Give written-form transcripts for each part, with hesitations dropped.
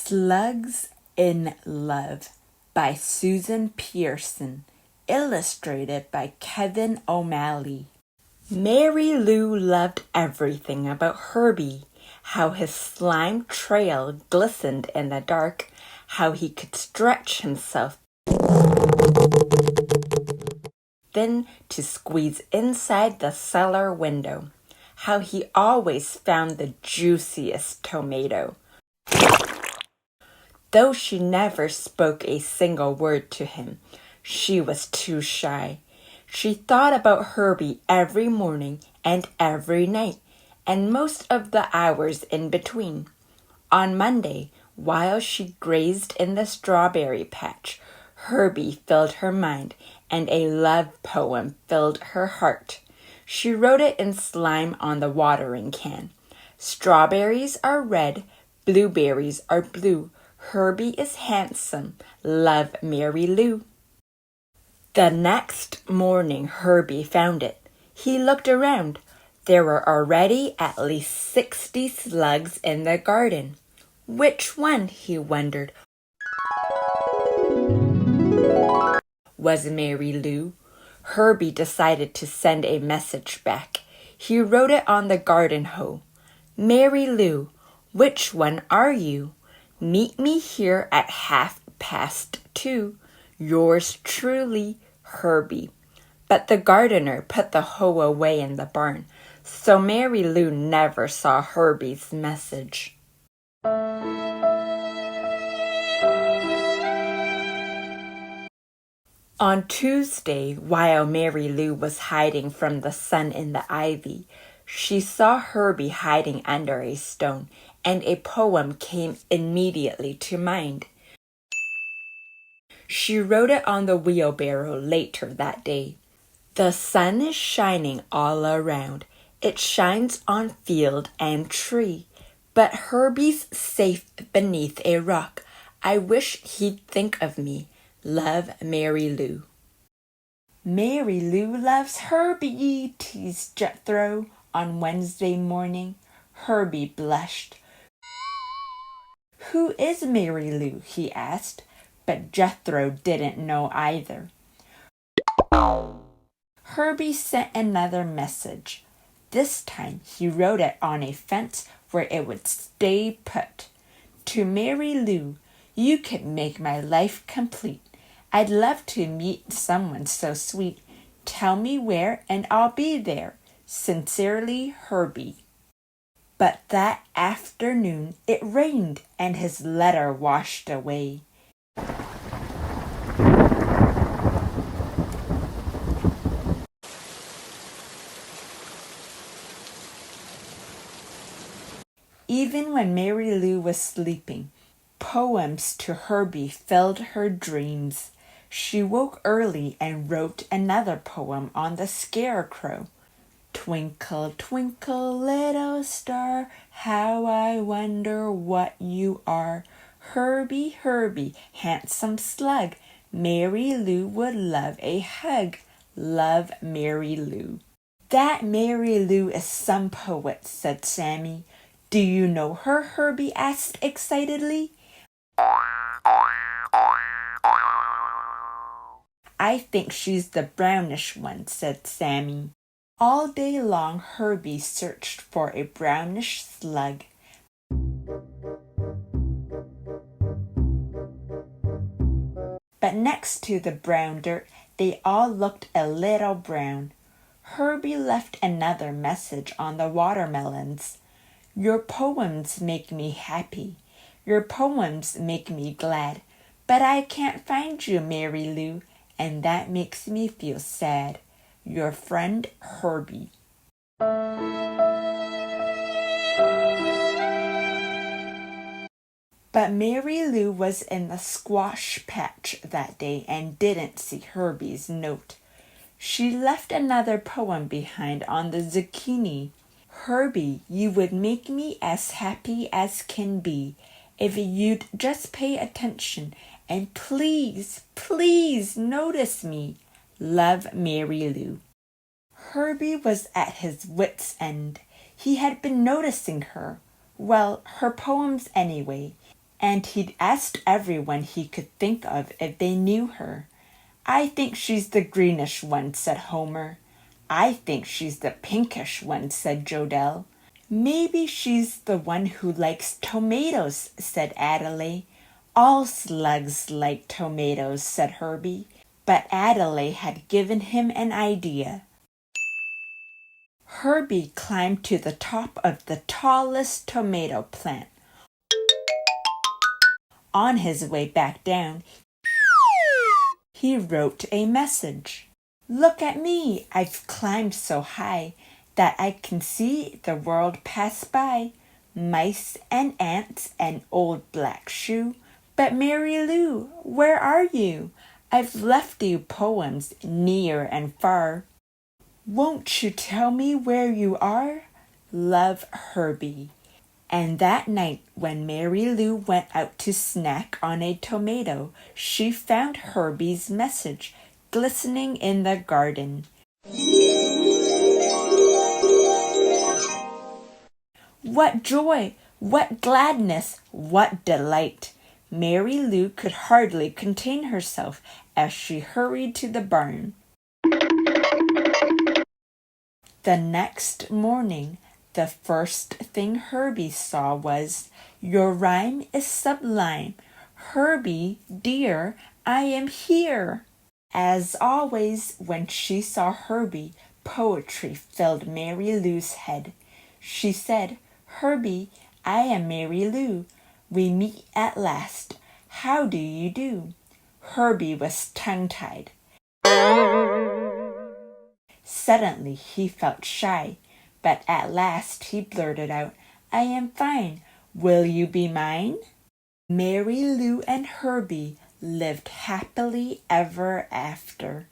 Slugs in Love by Susan Pearson, illustrated by Kevin O'Malley. Mary Lou loved everything about Herbie, how his slime trail glistened in the dark, how he could stretch himself thin to squeeze inside the cellar window, how he always found the juiciest tomato. Though she never spoke a single word to him, she was too shy. She thought about Herbie every morning and every night, and most of the hours in between. On Monday, while she grazed in the strawberry patch, Herbie filled her mind, and a love poem filled her heart. She wrote it in slime on the watering can. Strawberries are red, blueberries are blue. Herbie is handsome, love Mary Lou. The next morning Herbie found it. He looked around. There were already at least 60 slugs in the garden. Which one, he wondered, was Mary Lou? Herbie decided to send a message back. He wrote it on the garden hoe. Mary Lou, which one are you? Meet me here at 2:30. Yours truly, Herbie. But the gardener put the hoe away in the barn, so Mary Lou never saw Herbie's message. On Tuesday, while Mary Lou was hiding from the sun in the ivy, she saw Herbie hiding under a stone, and a poem came immediately to mind. She wrote it on the wheelbarrow later that day. The sun is shining all around. It shines on field and tree. But Herbie's safe beneath a rock. I wish he'd think of me. Love, Mary Lou. Mary Lou loves Herbie, teased Jethro on Wednesday morning. Herbie blushed. Who is Mary Lou? He asked, but Jethro didn't know either. Herbie sent another message. This time he wrote it on a fence where it would stay put. To Mary Lou, you could make my life complete. I'd love to meet someone so sweet. Tell me where and I'll be there. Sincerely, Herbie. But that afternoon it rained and his letter washed away. Even when Mary Lou was sleeping, poems to Herbie filled her dreams. She woke early and wrote another poem on the scarecrow. Twinkle, twinkle, little star, how I wonder what you are. Herbie, Herbie, handsome slug, Mary Lou would love a hug. Love, Mary Lou. That Mary Lou is some poet, said Sammy. Do you know her? Herbie asked excitedly. I think she's the brownish one, said Sammy. All day long Herbie searched for a brownish slug. But next to the brown dirt, they all looked a little brown. Herbie left another message on the watermelons. Your poems make me happy. Your poems make me glad. But I can't find you, Mary Lou, and that makes me feel sad. Your friend, Herbie. But Mary Lou was in the squash patch that day and didn't see Herbie's note. She left another poem behind on the zucchini. Herbie, you would make me as happy as can be if you'd just pay attention and please, please notice me. Love, Mary Lou. Herbie was at his wits' end. He had been noticing her. Well, her poems anyway. and he'd asked everyone he could think of if they knew her. "I think she's the greenish one," said Homer. "I think she's the pinkish one," said Jodelle. "Maybe she's the one who likes tomatoes," said Adelaide. "All slugs like tomatoes," said Herbie. But Adelaide had given him an idea. Herbie climbed to the top of the tallest tomato plant. On his way back down, he wrote a message. "Look at me, I've climbed so high that I can see the world pass by. Mice and ants and old black shoe. But Mary Lou, where are you? I've left you poems near and far. Won't you tell me where you are? Love, Herbie." And that night, when Mary Lou went out to snack on a tomato, she found Herbie's message glistening in the garden. What joy! What gladness! What delight! Mary Lou could hardly contain herself as she hurried to the barn. The next morning, the first thing Herbie saw was, "Your rhyme is sublime. Herbie, dear, I am here." As always, when she saw Herbie, poetry filled Mary Lou's head. She said, "Herbie, I am Mary Lou. We meet at last. How do you do?" Herbie was tongue-tied. Suddenly he felt shy, but at last he blurted out, "I am fine. Will you be mine?" Mary Lou and Herbie lived happily ever after.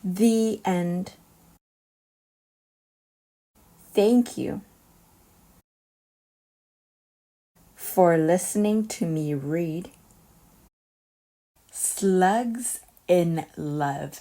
The end. Thank you for listening to me read Slugs in Love.